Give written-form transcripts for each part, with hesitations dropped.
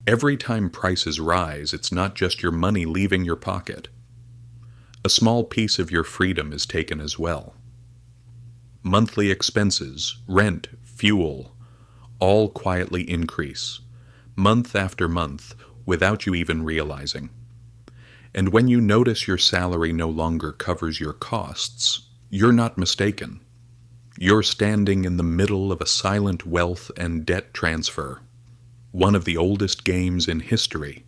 Every time prices rise, it's not just your money leaving your pocket. A small piece of your freedom is taken as well. Monthly expenses, rent, fuel, all quietly increase, month after month, without you even realizing. And when you notice your salary no longer covers your costs, you're not mistaken. You're standing in the middle of a silent wealth and debt transfer, one of the oldest games in history,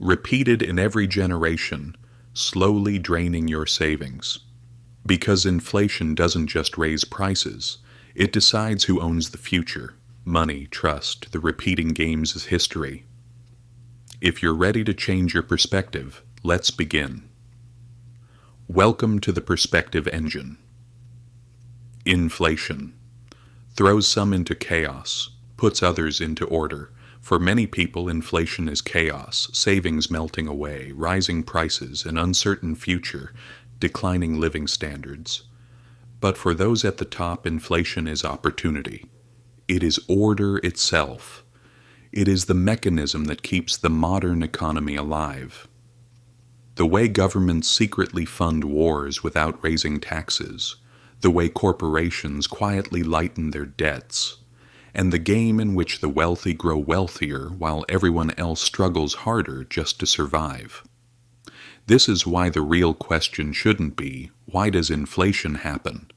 repeated in every generation, slowly draining your savings. Because inflation doesn't just raise prices, it decides who owns the future. Money, trust, the repeating games is history. If you're ready to change your perspective, let's begin. Welcome to the Perspective Engine. Inflation throws some into chaos, puts others into order. For many people, inflation is chaos, savings melting away, rising prices, an uncertain future, declining living standards. But for those at the top, inflation is opportunity. It is order itself. It is the mechanism that keeps the modern economy alive. The way governments secretly fund wars without raising taxes, the way corporations quietly lighten their debts, and the game in which the wealthy grow wealthier while everyone else struggles harder just to survive. This is why the real question shouldn't be, why does inflation happen?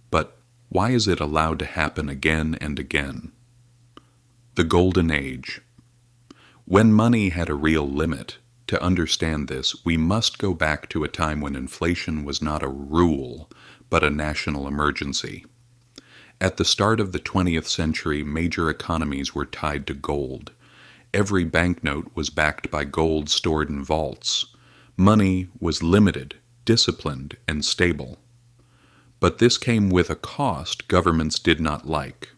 But why is it allowed to happen again and again? The Golden Age. When money had a real limit, to understand this, we must go back to a time when inflation was not a rule, but a national emergency. At the start of the 20th century, major economies were tied to gold. Every banknote was backed by gold stored in vaults. Money was limited, disciplined, and stable. But this came with a cost governments did not like.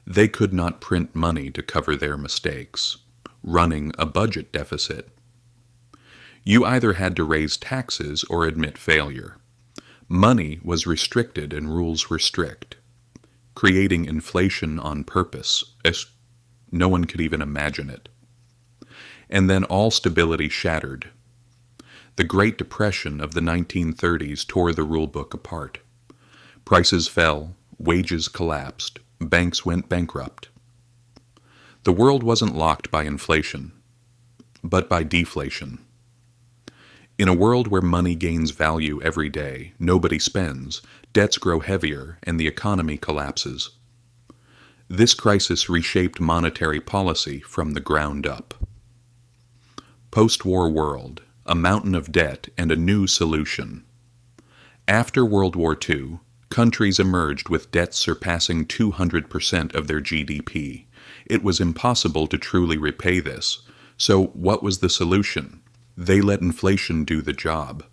They could not print money to cover their mistakes, running a budget deficit. You either had to raise taxes or admit failure. Money was restricted and rules were strict, creating inflation on purpose, as no one could even imagine it. And then all stability shattered. The Great Depression of the 1930s tore the rulebook apart. Prices fell, wages collapsed, banks went bankrupt. The world wasn't locked by inflation, but by deflation. In a world where money gains value every day, nobody spends, debts grow heavier, and the economy collapses. This crisis reshaped monetary policy from the ground up. Post-war world, a mountain of debt and a new solution. After World War II, countries emerged with debts surpassing 200% of their GDP. It was impossible to truly repay this. So what was the solution? They let inflation do the job.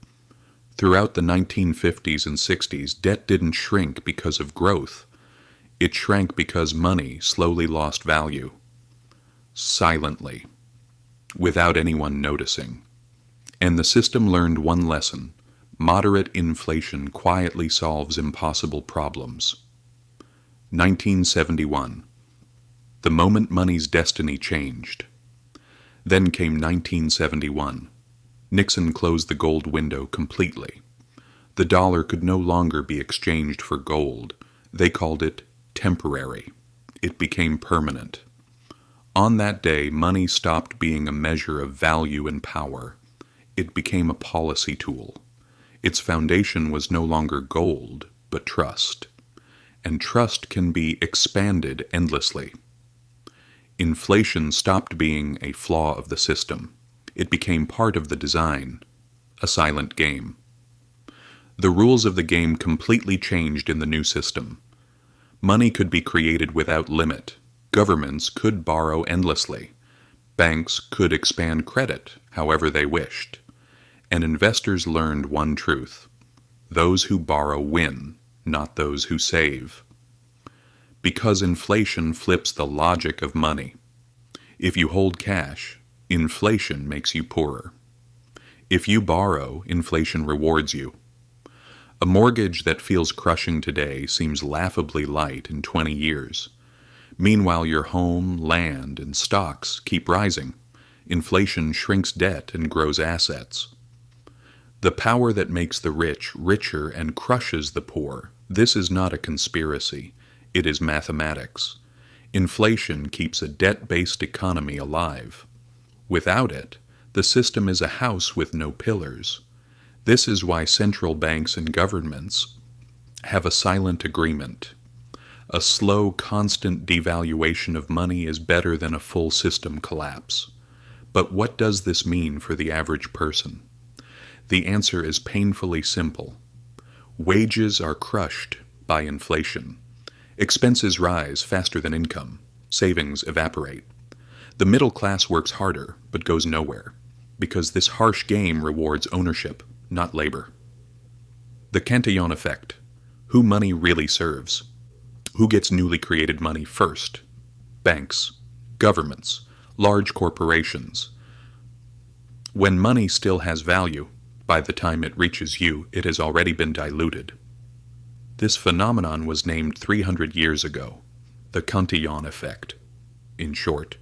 Throughout the 1950s and 60s, debt didn't shrink because of growth. It shrank because money slowly lost value. Silently, without anyone noticing. And the system learned one lesson. Moderate inflation quietly solves impossible problems. 1971. The moment money's destiny changed. Then came 1971. Nixon closed the gold window completely. The dollar could no longer be exchanged for gold. They called it temporary. It became permanent. On that day, money stopped being a measure of value and power. It became a policy tool. Its foundation was no longer gold, but trust. And trust can be expanded endlessly. Inflation stopped being a flaw of the system. It became part of the design, a silent game. The rules of the game completely changed in the new system. Money could be created without limit. Governments could borrow endlessly. Banks could expand credit however they wished. And investors learned one truth. Those who borrow win, not those who save. Because inflation flips the logic of money. If you hold cash, inflation makes you poorer. If you borrow, inflation rewards you. A mortgage that feels crushing today seems laughably light in 20 years. Meanwhile, your home, land, and stocks keep rising. Inflation shrinks debt and grows assets. The power that makes the rich richer and crushes the poor, this is not a conspiracy. It is mathematics. Inflation keeps a debt-based economy alive. Without it, the system is a house with no pillars. This is why central banks and governments have a silent agreement. A slow, constant devaluation of money is better than a full system collapse. But what does this mean for the average person? The answer is painfully simple. Wages are crushed by inflation. Expenses rise faster than income. Savings evaporate. The middle class works harder, but goes nowhere, because this harsh game rewards ownership, not labor. The Cantillon Effect. Who money really serves. Who gets newly created money first? Banks, governments, large corporations. When money still has value, by the time it reaches you, it has already been diluted. This phenomenon was named 300 years ago, the Cantillon Effect. In short,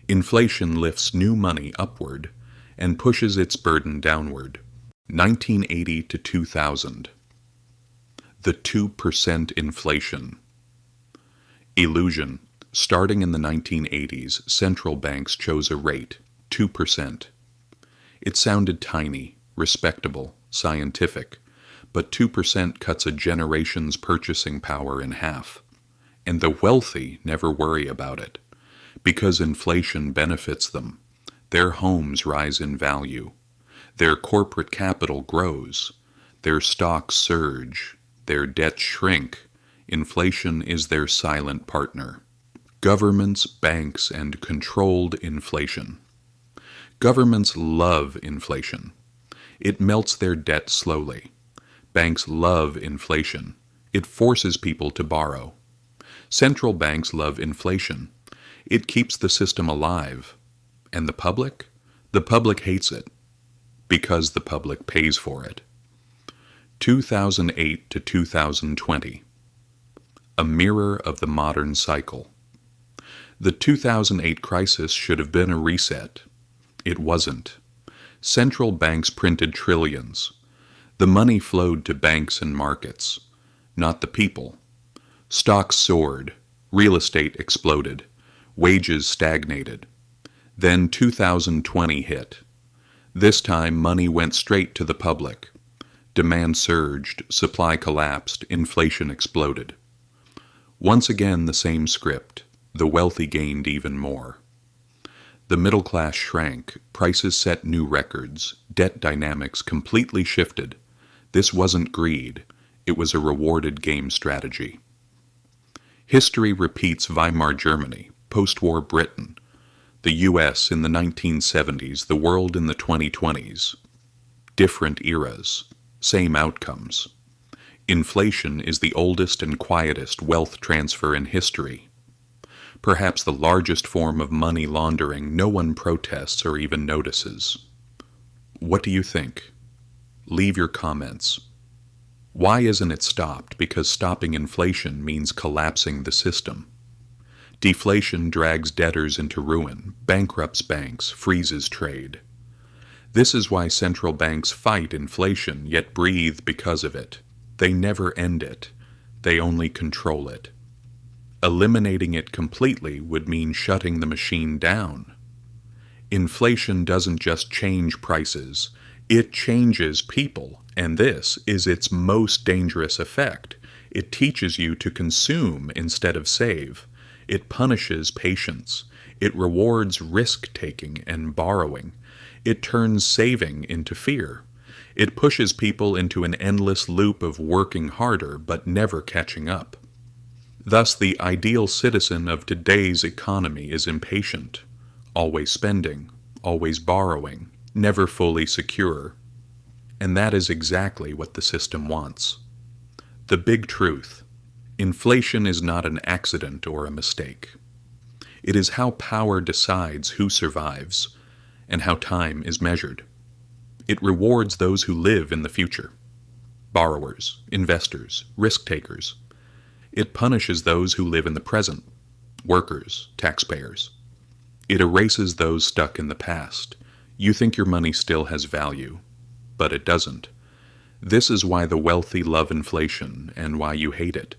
inflation lifts new money upward and pushes its burden downward. 1980 to 2000. The 2% inflation. Illusion. Starting in the 1980s, central banks chose a rate, 2%. It sounded tiny, respectable, scientific, but 2% cuts a generation's purchasing power in half. And the wealthy never worry about it, because inflation benefits them. Their homes rise in value. Their corporate capital grows. Their stocks surge. Their debts shrink. Inflation is their silent partner. Governments, banks, and controlled inflation. Governments love inflation. It melts their debt slowly. Banks love inflation. It forces people to borrow. Central banks love inflation. It keeps the system alive. And the public? The public hates it, because the public pays for it. 2008 to 2020. A mirror of the modern cycle. The 2008 crisis should have been a reset. It wasn't. Central banks printed trillions. The money flowed to banks and markets, not the people. Stocks soared. Real estate exploded. Wages stagnated. Then 2020 hit. This time money went straight to the public. Demand surged, supply collapsed, inflation exploded. Once again the same script. The wealthy gained even more. The middle class shrank, prices set new records, debt dynamics completely shifted. This wasn't greed, it was a rewarded game strategy. History repeats Weimar Germany, post-war Britain, the US in the 1970s, the world in the 2020s. Different eras, same outcomes. Inflation is the oldest and quietest wealth transfer in history. Perhaps the largest form of money laundering no one protests or even notices. What do you think? Leave your comments. Why isn't it stopped? Because stopping inflation means collapsing the system. Deflation drags debtors into ruin, bankrupts banks, freezes trade. This is why central banks fight inflation, yet breathe because of it. They never end it. They only control it. Eliminating it completely would mean shutting the machine down. Inflation doesn't just change prices, it changes people, and this is its most dangerous effect. It teaches you to consume instead of save. It punishes patience. It rewards risk-taking and borrowing. It turns saving into fear. It pushes people into an endless loop of working harder but never catching up. Thus, the ideal citizen of today's economy is impatient, always spending, always borrowing, never fully secure. And that is exactly what the system wants. The big truth: inflation is not an accident or a mistake. It is how power decides who survives, and how time is measured. It rewards those who live in the future: borrowers, investors, risk-takers. It punishes those who live in the present: workers, taxpayers. It erases those stuck in the past. You think your money still has value, but it doesn't. This is why the wealthy love inflation and why you hate it.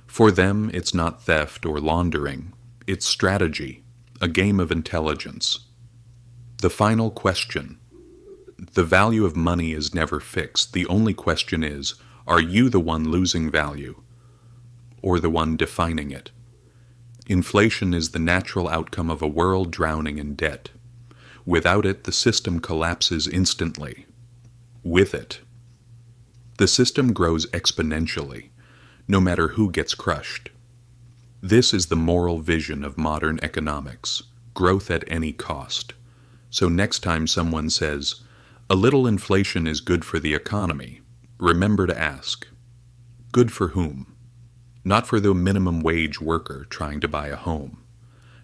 For them, it's not theft or laundering. It's strategy, a game of intelligence. The final question. The value of money is never fixed. The only question is, are you the one losing value, or the one defining it? Inflation is the natural outcome of a world drowning in debt. Without it, the system collapses instantly. With it, the system grows exponentially, no matter who gets crushed. This is the moral vision of modern economics, growth at any cost. So next time someone says, a little inflation is good for the economy, remember to ask, good for whom? Not for the minimum wage worker trying to buy a home,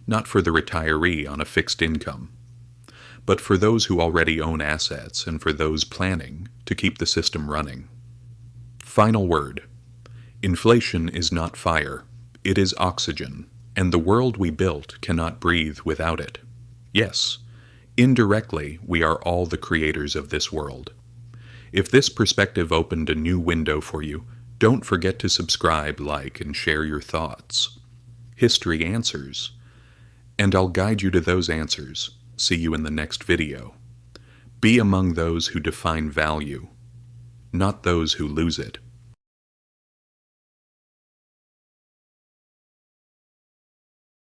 not for the retiree on a fixed income, but for those who already own assets and for those planning to keep the system running. Final word. Inflation is not fire, it is oxygen, and the world we built cannot breathe without it. Yes, indirectly we are all the creators of this world. If this perspective opened a new window for you, don't forget to subscribe, like, and share your thoughts. History answers, and I'll guide you to those answers. See you in the next video. Be among those who define value, not those who lose it.